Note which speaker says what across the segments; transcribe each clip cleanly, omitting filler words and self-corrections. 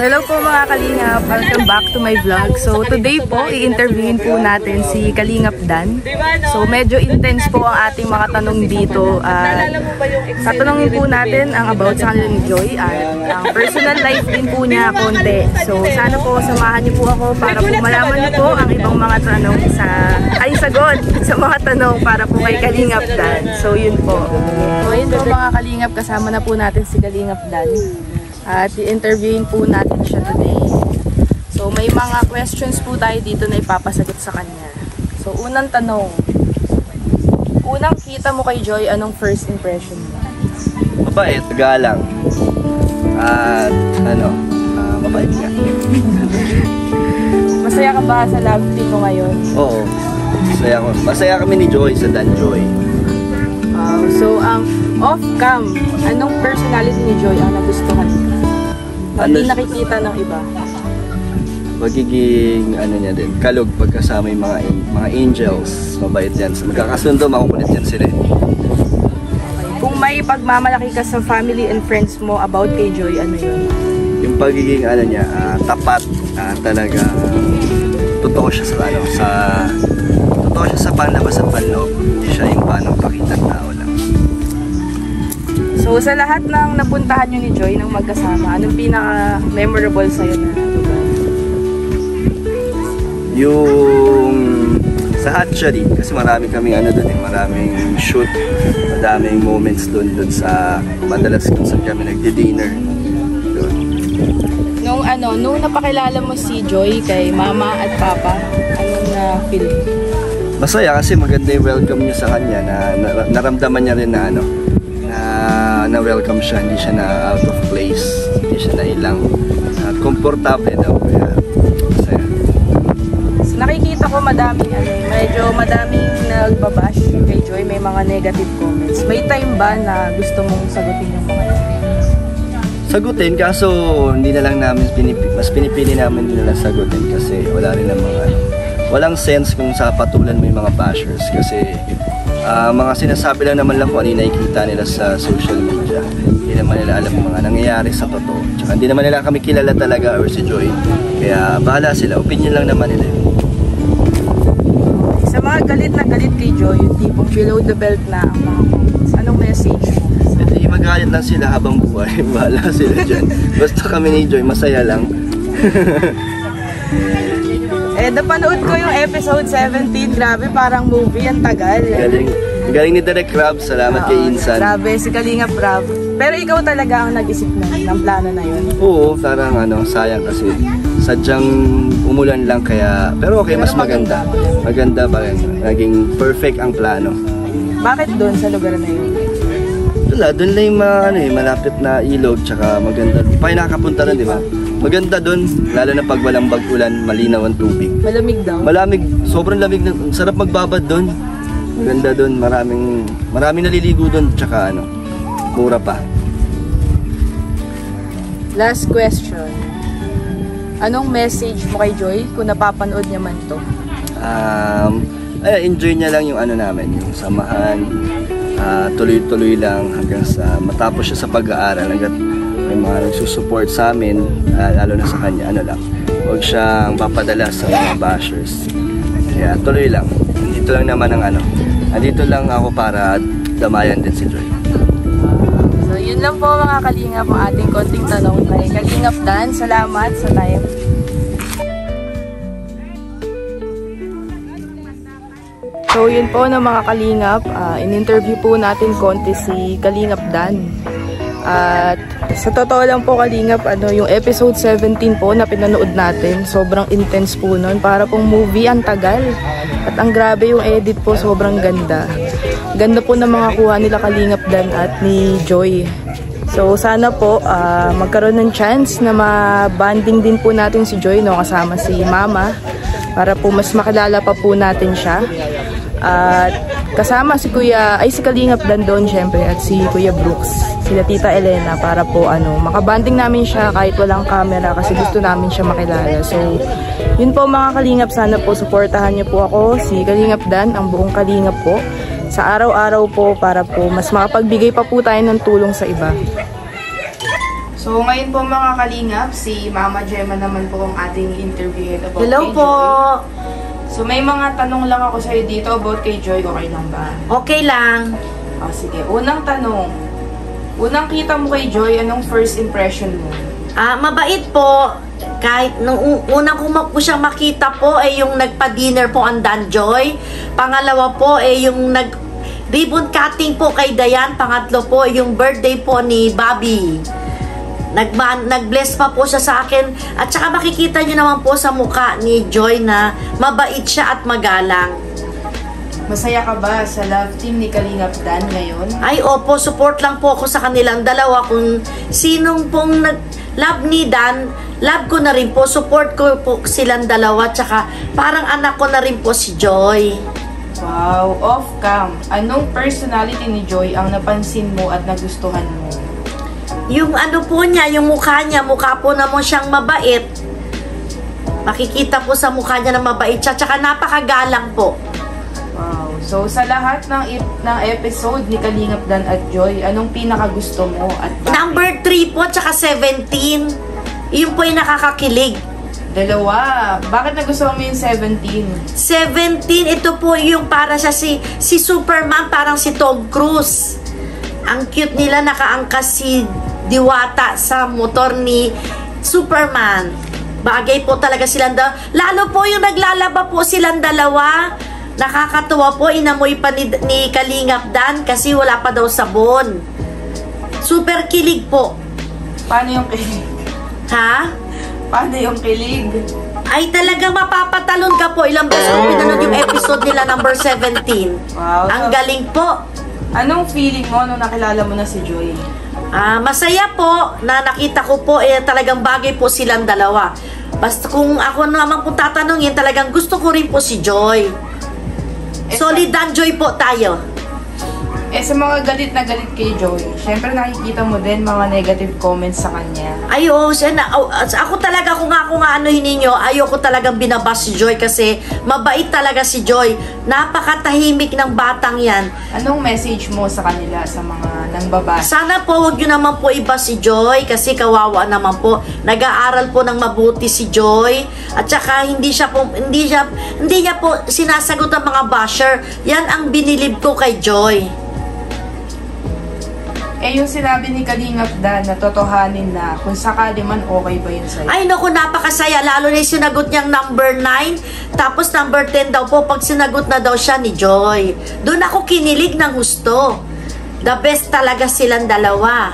Speaker 1: Hello po mga Kalingap, welcome back to my vlog. So today po, i-interviewin po natin si Kalingap Dan. So medyo intense po ang ating mga tanong dito. Tatanungin po natin ang about sa kanila ni Joy at ang personal life din po niya konti. So sana po samahan niyo po ako para po malaman niyo po ang ibang mga tanong sagot sa mga tanong para po kay Kalingap Dan. So yun po. So yun po mga Kalingap, kasama na po natin si Kalingap Dan. At i-interviewin po natin siya today. So may mga questions po tayo dito na ipapasagot sa kanya. So unang tanong, unang kita mo kay Joy, anong first impression mo?
Speaker 2: Mabait, galang. At mabait nga.
Speaker 1: Masaya ka ba sa love team mo ngayon?
Speaker 2: Oo, masaya kami ni Joy sa Dan Joy.
Speaker 1: So ang off-cam, anong personality ni Joy ang nagustuhan mo? Hindi nakikita ng iba.
Speaker 2: Pagiging niya din, kalog pagkasama yung mga angels. Mabait yan. So, magkakasundo, makukulit yan sila.
Speaker 1: Okay. Kung may pagmamalaki ka sa family and friends mo about kay Joy, ano yun?
Speaker 2: Yung pagiging niya, tapat, talaga totoo siya sa panlabas at panloob. Hindi siya yung paano pakita ng tao lang.
Speaker 1: So sa lahat ng napuntahan nyo ni Joy ng magkasama, anong pinaka-memorable sa'yo na lugar?
Speaker 2: Yung sa Hatchery, kasi marami kaming maraming shoot, madaming moments doon sa madalas kung saan kami nagdi-dinner.
Speaker 1: Nung napakilala mo si Joy kay mama at papa, anong na-feel?
Speaker 2: Masaya kasi maganda yung welcome niya sa kanya, na naramdaman niya rin na welcome siya, hindi siya na out of place, hindi siya na ilang, komportable daw, kaya masaya.
Speaker 1: So, nakikita ko medyo madaming nagbabash kay Joy, may mga negative comments. May time ba na gusto mong sagutin yung mga yun?
Speaker 2: Sagutin, kaso hindi na lang namin mas pinipili namin hindi na lang sagutin kasi wala rin walang sense kung sa patulan mo yung mga bashers kasi mga sinasabi lang naman kung ano yung nakikita nila sa social media. Hindi naman nila alam mga nangyayari sa totoo. Tsaka hindi naman nila kami kilala talaga or si Joy. Kaya bahala sila, opinion lang naman nila yun.
Speaker 1: Sa mga galit na galit kay Joy, yung tipong below the belt na ang mga comments, anong message mo?
Speaker 2: Hindi, magalit lang sila habang buhay. Bahala sila dyan. Basta kami ni Joy, masaya lang.
Speaker 1: Napanood ko yung episode 17, grabe, parang movie, ang tagal.
Speaker 2: Galing ni Direk Rob, salamat kay Insan.
Speaker 1: Grabe, si Kalingap Rob. Pero ikaw talaga ang nag-isip ng plano na yun?
Speaker 2: Oo, parang sayang kasi sadyang umulan lang kaya, pero okay, mas maganda. Maganda pa rin, naging perfect ang plano.
Speaker 1: Bakit doon sa lugar na yun?
Speaker 2: Doon lang yung malapit na ilog, tsaka maganda. Pa nakakapunta rin, di ba? Maganda doon, lalo na pag walang bag-ulan, malinaw ang tubig.
Speaker 1: Malamig daw?
Speaker 2: Malamig, sobrang lamig. Sarap magbabad doon. Maganda doon, maraming naliligo doon, tsaka mura pa.
Speaker 1: Last question. Anong message mo kay Joy kung napapanood niya man to?
Speaker 2: Enjoy niya lang yung namin, yung samahan. Tuloy-tuloy lang hanggang sa matapos siya sa pag-aaral. Hanggang may mga nagsusupport sa amin, lalo na sa kanya, huwag siyang papadala sa mga bashers. Kaya tuloy lang. Dito lang naman andito lang ako para damayan din si Joy.
Speaker 1: So yun lang po mga Kalingap ang ating konting tanong kay Kalingap Dan. Salamat sa time. So yun po na mga Kalingap, in-interview po natin konti si Kalingap Dan. At sa totoo lang po Kalingap, yung episode 17 po na pinanood natin, sobrang intense po nun. Para pong movie, ang tagal. At ang grabe yung edit po, sobrang ganda. Ganda po ng mga kuha nila Kalingap Dan at ni Joy. So sana po magkaroon ng chance na ma-banding din po natin si Joy, kasama si Mama, para po mas makilala pa po natin siya. At kasama si Kalingap Dan doon syempre, at si Kuya Brooks, sila Tita Elena, para po makabanding namin siya kahit walang camera kasi gusto namin siya makilala. So yun po mga Kalingap, sana po suportahan niyo po ako, si Kalingap Dan, ang buong Kalingap po, sa araw-araw po, para po mas makapagbigay pa po tayo ng tulong sa iba. So, ngayon po mga kalingap, si Mama Gemma naman po ang ating interviewin about
Speaker 3: Hello
Speaker 1: kay
Speaker 3: po.
Speaker 1: Joy. So, may mga tanong lang ako sa'yo dito about kay Joy. Okay lang ba?
Speaker 3: Okay lang.
Speaker 1: Sige. Unang tanong. Unang kita mo kay Joy, anong first impression mo?
Speaker 3: Mabait po. Kahit nung unang ko siyang makita po, yung nagpa-dinner po ang Danjoy. Pangalawa po, yung ribbon cutting po kay Dayan. Pangatlo po, yung birthday po ni Bobby. Nag-bless pa po siya sa akin. At saka makikita niyo naman po sa mukha ni Joy na mabait siya at magalang.
Speaker 1: Masaya ka ba sa love team ni Kalingap Dan ngayon?
Speaker 3: Ay, opo, support lang po ako sa kanilang dalawa. Kung sinong pong nag-love ni Dan, love ko na rin po. Support ko po silang dalawa. Tsaka parang anak ko na rin po si Joy.
Speaker 1: Wow, off-cam. Anong personality ni Joy ang napansin mo at nagustuhan mo?
Speaker 3: Yung ano po niya, yung mukha niya, mukha po naman siyang mabait. Makikita po sa mukha niya na mabait siya. Tsaka napakagalang po.
Speaker 1: Wow. So, sa lahat ng episode ni Kalingap Dan at Joy, anong pinakagusto mo at bakit?
Speaker 3: Number 3 po, tsaka 17. Yun po yung nakakakilig.
Speaker 1: Dalawa. Bakit nagustuhan mo yung 17?
Speaker 3: 17, ito po yung para siya si Superman, parang si Tom Cruise. Ang cute nila, nakaangkas si Diwata sa motor ni Superman. Bagay po talaga silang dalawa. Lalo po yung naglalaba po silang dalawa. Nakakatuwa po, inamoy pa ni Kalingap Dan kasi wala pa daw sabon. Super kilig po.
Speaker 1: Paano yung kilig?
Speaker 3: Ha?
Speaker 1: Paano yung kilig?
Speaker 3: Ay talagang mapapatalon ka po. Ilang beses ko pinanood yung episode nila number 17.
Speaker 1: Wow.
Speaker 3: Ang galing po.
Speaker 1: Anong feeling mo nung nakilala mo na si Joy?
Speaker 3: Masaya po na nakita ko po talagang bagay po silang dalawa. Basta kung ako naman po tatanungin, talagang gusto ko rin po si Joy. Solid Dan Joy po tayo.
Speaker 1: Sa mga galit na galit kay Joy, syempre nakikita mo din mga negative comments sa kanya.
Speaker 3: Ay, ako talaga, kung anuhin ninyo, ayoko talagang binabas si Joy kasi mabait talaga si Joy. Napakatahimik ng batang yan.
Speaker 1: Anong message mo sa kanila, sa mga nangbabasa?
Speaker 3: Sana po, wag nyo naman po iba si Joy kasi kawawa naman po. Nag-aaral po ng mabuti si Joy. At saka hindi niya po sinasagot ang mga basher. Yan ang binilib ko kay Joy.
Speaker 1: Yung sinabi ni Kalingap Dan na totohanin na kung sakali man okay ba yun sa'yo?
Speaker 3: Ay naku, napakasaya. Lalo na yung sinagot niyang number 9. Tapos number 10 daw po pag sinagot na daw siya ni Joy. Doon ako kinilig ng gusto. The best talaga silang dalawa.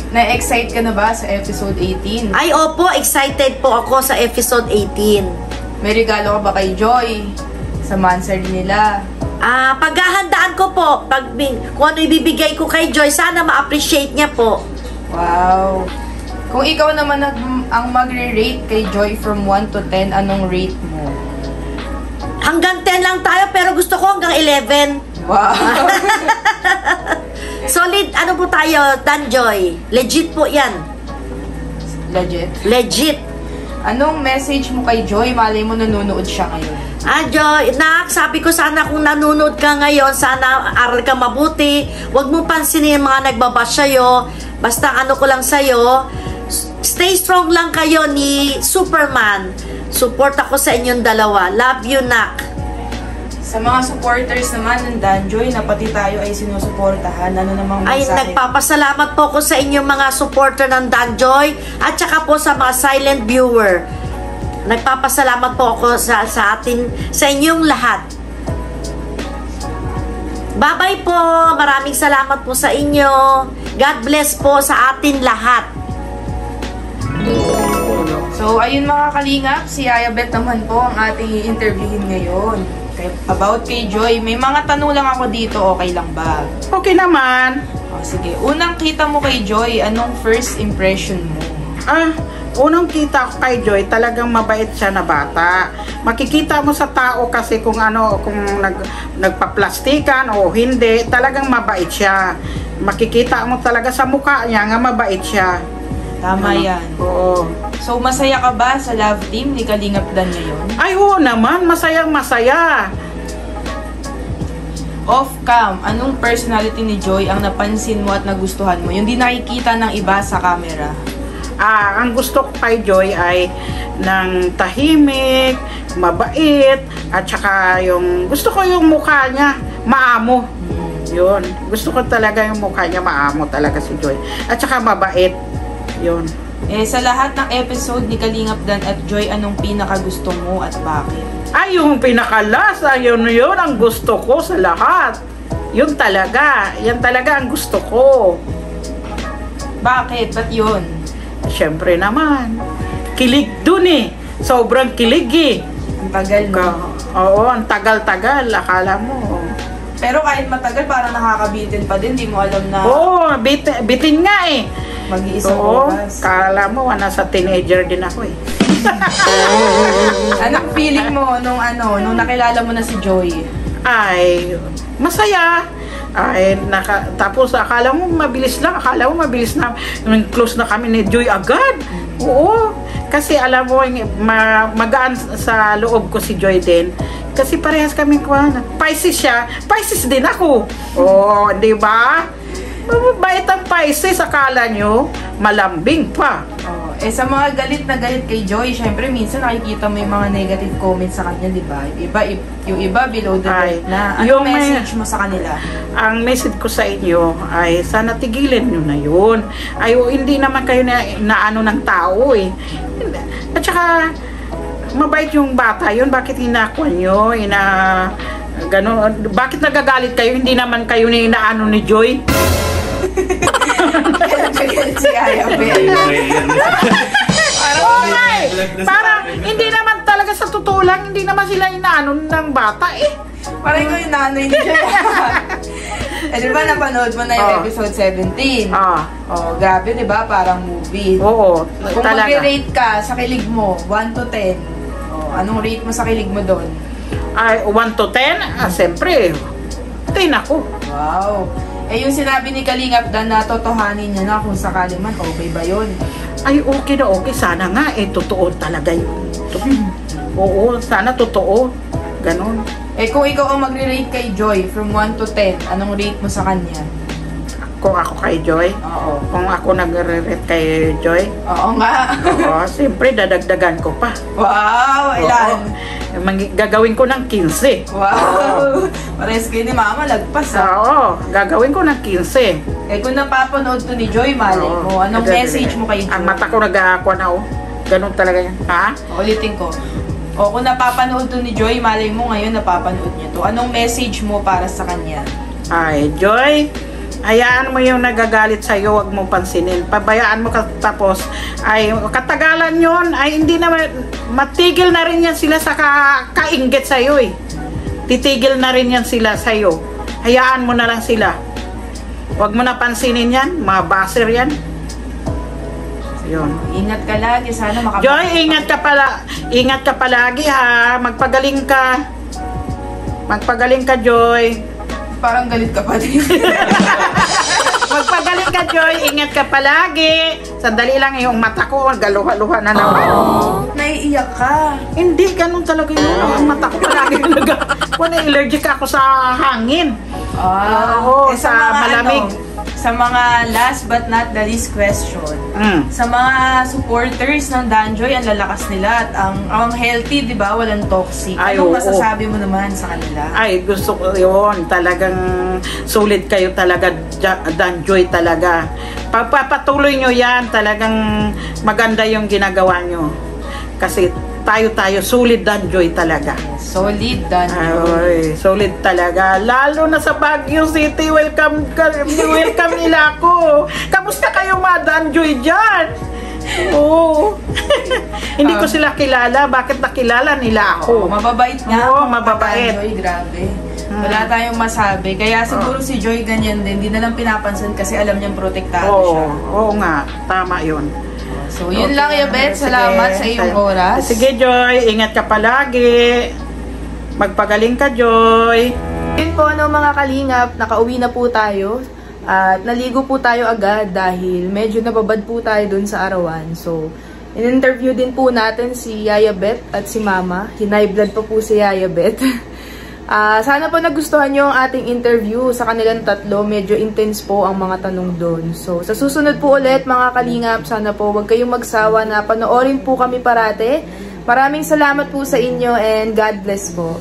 Speaker 1: Na-excite ka na ba sa episode 18?
Speaker 3: Ay opo, excited po ako sa episode 18.
Speaker 1: May regalo ka ba kay Joy sa monthsary nila?
Speaker 3: Paghahandaan ko po, kung ano ibibigay ko kay Joy, sana ma-appreciate niya po.
Speaker 1: Wow. Kung ikaw naman ang magre-rate kay Joy from 1 to 10, anong rate mo?
Speaker 3: Hanggang 10 lang tayo, pero gusto ko hanggang 11.
Speaker 1: Wow.
Speaker 3: Solid, ano po tayo, Dan Joy? Legit po yan.
Speaker 1: Legit?
Speaker 3: Legit.
Speaker 1: Anong message mo kay Joy? Malay mo nanonood siya ngayon.
Speaker 3: Joy, sabi ko sana kung nanonood ka ngayon, sana aral ka mabuti. Huwag mo pansinin yung mga nagbabash sa'yo. Basta ano ko lang sa'yo, stay strong lang kayo ni Superman. Support ako sa inyong dalawa. Love you, Nak.
Speaker 1: Sa mga supporters naman ng Dan Joy, na pati tayo ay sinusuportahan, ano namang mensahe?
Speaker 3: Ay, nagpapasalamat po ako sa inyong mga supporter ng Dan Joy at saka po sa mga silent viewer. Nagpapasalamat po ako sa inyong lahat. Bye-bye po. Maraming salamat po sa inyo. God bless po sa atin lahat.
Speaker 1: So, ayun mga kalingap, si Ayabet naman po ang ating i-interviewin ngayon. About kay Joy, may mga tanong lang ako dito, okay lang ba?
Speaker 4: Okay naman.
Speaker 1: Sige, unang kita mo kay Joy, anong first impression mo?
Speaker 4: Unang kita ko kay Joy, talagang mabait siya na bata. Makikita mo sa tao kasi kung nagpaplastikan o hindi, talagang mabait siya. Makikita mo talaga sa mukha niya nga mabait siya.
Speaker 1: Tama yan.
Speaker 4: Oo.
Speaker 1: So, masaya ka ba sa love team ni Kalingap Dan ngayon?
Speaker 4: Ay, oo naman. Masayang masaya.
Speaker 1: off-cam, anong personality ni Joy ang napansin mo at nagustuhan mo? Yung di nakikita ng iba sa camera.
Speaker 4: Ang gusto ko kay Joy ay ng tahimik, mabait, at saka yung gusto ko yung mukha niya maamo. Yun. Gusto ko talaga yung mukha niya maamo talaga si Joy. At saka mabait. Yun.
Speaker 1: Sa lahat ng episode ni Kalingap Dan at Joy, anong pinakagusto mo at bakit?
Speaker 4: Ay, yung pinakalas, yun ang gusto ko sa lahat. Yun talaga. Yan talaga ang gusto ko.
Speaker 1: Bakit? Ba't yun?
Speaker 4: Siyempre naman. Kilig dun eh. Sobrang kilig eh.
Speaker 1: Ang tagal mo.
Speaker 4: Oo, ang tagal-tagal. Akala mo.
Speaker 1: Pero kahit matagal, parang nakakabitin pa din. Di mo alam na
Speaker 4: Oo, bitin nga eh.
Speaker 1: mag-iisang
Speaker 4: Oo,
Speaker 1: oras.
Speaker 4: kala mo, nasa teenager din ako eh.
Speaker 1: Anong feeling mo nung nakilala mo na si Joy?
Speaker 4: Ay, masaya. Ay, tapos akala mo mabilis lang. Akala mo mabilis na. Close na kami ni Joy agad. Oo. Kasi alam mo, magaan sa loob ko si Joy din. Kasi parehas kami Pisces siya. Pisces din ako. Oo, di ba? Mabait ang Pisces. Akala nyo, malambing pa.
Speaker 1: Sa mga galit na galit kay Joy, syempre minsan nakikita mo yung mga negative comments sa kanya, di ba? Yung iba below the belt na. Anong message mo sa kanila?
Speaker 4: Ang message ko sa inyo ay sana tigilan nyo na yun. Ay, hindi naman kayo na ano ng tao eh. At saka, mabait yung bata yun. Bakit inakuha nyo? Ganon. Bakit nagagalit kayo? Hindi naman kayo na inaano ni Joy?
Speaker 1: Si Aya
Speaker 4: Parang hindi naman talaga sa totoo lang, hindi naman sila inaano ng bata eh.
Speaker 1: Parang ikaw yung nanay ni Joy. Di ba napanood mo na yung episode 17? Grabe, di ba? Parang movie.
Speaker 4: Oo,
Speaker 1: kung
Speaker 4: talaga.
Speaker 1: Kung mag-rate ka sa kilig mo, 1 to 10, anong rate mo sa kilig mo doon?
Speaker 4: Ay, 1 to 10? Siyempre, 10 ako.
Speaker 1: Wow. Yung sinabi ni Kalingap Dan na totohanin niya na kung sakali man, okay ba yun?
Speaker 4: Ay, okay na okay. Sana nga, totoo talaga yun. Oo, sana totoo. Ganon.
Speaker 1: Kung ikaw ang magre-rate kay Joy from 1 to 10, anong rate mo sa kanya?
Speaker 4: Kung ako kay Joy?
Speaker 1: Oo.
Speaker 4: Kung ako nagre-rate kay Joy?
Speaker 1: Oo nga.
Speaker 4: Oo, siyempre, dadagdagan ko pa.
Speaker 1: Wow, ilan?
Speaker 4: Gagawin ko ng 15.
Speaker 1: Wow! Pares kayo ni Mama, lagpas
Speaker 4: Oo, gagawin ko ng 15.
Speaker 1: Kung napapanood to ni Joy, malay mo, anong message mo kay Joy?
Speaker 4: Ang mata ko nag-aakwa na Ganon talaga yan. Ha?
Speaker 1: Ulitin ko. Kung napapanood to ni Joy, malay mo ngayon napapanood niya to. Anong message mo para sa kanya?
Speaker 4: Ay, Joy, hayaan mo yung nagagalit sa'yo, huwag mong pansinin. Pabayaan mo tapos, ay katagalan yun, ay hindi na matigil na rin yan sila sa kainggit sa'yo eh. Titigil na rin yan sila sa'yo. Hayaan mo na lang sila. Huwag mo na pansinin yan, mga baser yan. Yun.
Speaker 1: Ingat ka lagi, sana makapag...
Speaker 4: Joy, ingat ka palagi ha, magpagaling ka. Magpagaling ka, Joy.
Speaker 1: Parang galit ka pa din.
Speaker 4: Magpagaling ka, Joy. Ingat ka palagi. Sandali lang yung mata ko. Galuha-luha na naman.
Speaker 1: Naiiyak ka.
Speaker 4: Hindi, ganun talaga yun. Ang mata ko palagi. Allergic ako sa hangin. Oo, sa malamig.
Speaker 1: Sa mga last but not the least question, sa mga supporters ng Danjoy, ang lalakas nila at ang healthy, di ba? Walang toxic. Anong masasabi mo naman sa kanila? Ay, gusto ko yun. Talagang sulit kayo talaga, Danjoy talaga. Pagpapatuloy nyo yan, talagang maganda yung ginagawa nyo. Kasi tayo sulit Danjoy talaga. Solid Danjoy.
Speaker 4: Ay, solid talaga. Lalo na sa Baguio City, welcome nila ako. Kamusta kayo mga Danjoy dyan? Oo. Hindi ko sila kilala. Bakit nakilala nila ako?
Speaker 1: Mababait nga.
Speaker 4: Oo, mababait.
Speaker 1: Danjoy, grabe. Wala tayong masabi. Kaya siguro si Joy ganyan din. Hindi na lang pinapansin kasi alam niyang protektado siya.
Speaker 4: Oo nga. Tama yun.
Speaker 1: So, yun lang, Yabet. Salamat sa iyong oras.
Speaker 4: Sige, Joy. Ingat ka palagi. Magpagaling ka, Joy.
Speaker 1: Yun po, mga kalingap. Nakauwi na po tayo. At naligo po tayo agad dahil medyo nababad po tayo dun sa arawan. So, in-interview din po natin si Yaya Bet at si Mama. Hinay blood pa po si Yaya Bet. Sana po nagustuhan nyo ang ating interview sa kanilang tatlo. Medyo intense po ang mga tanong doon. So, sa susunod po ulit mga kalingap, sana po huwag kayong magsawa na panoorin po kami parate. Maraming salamat po sa inyo and God bless po.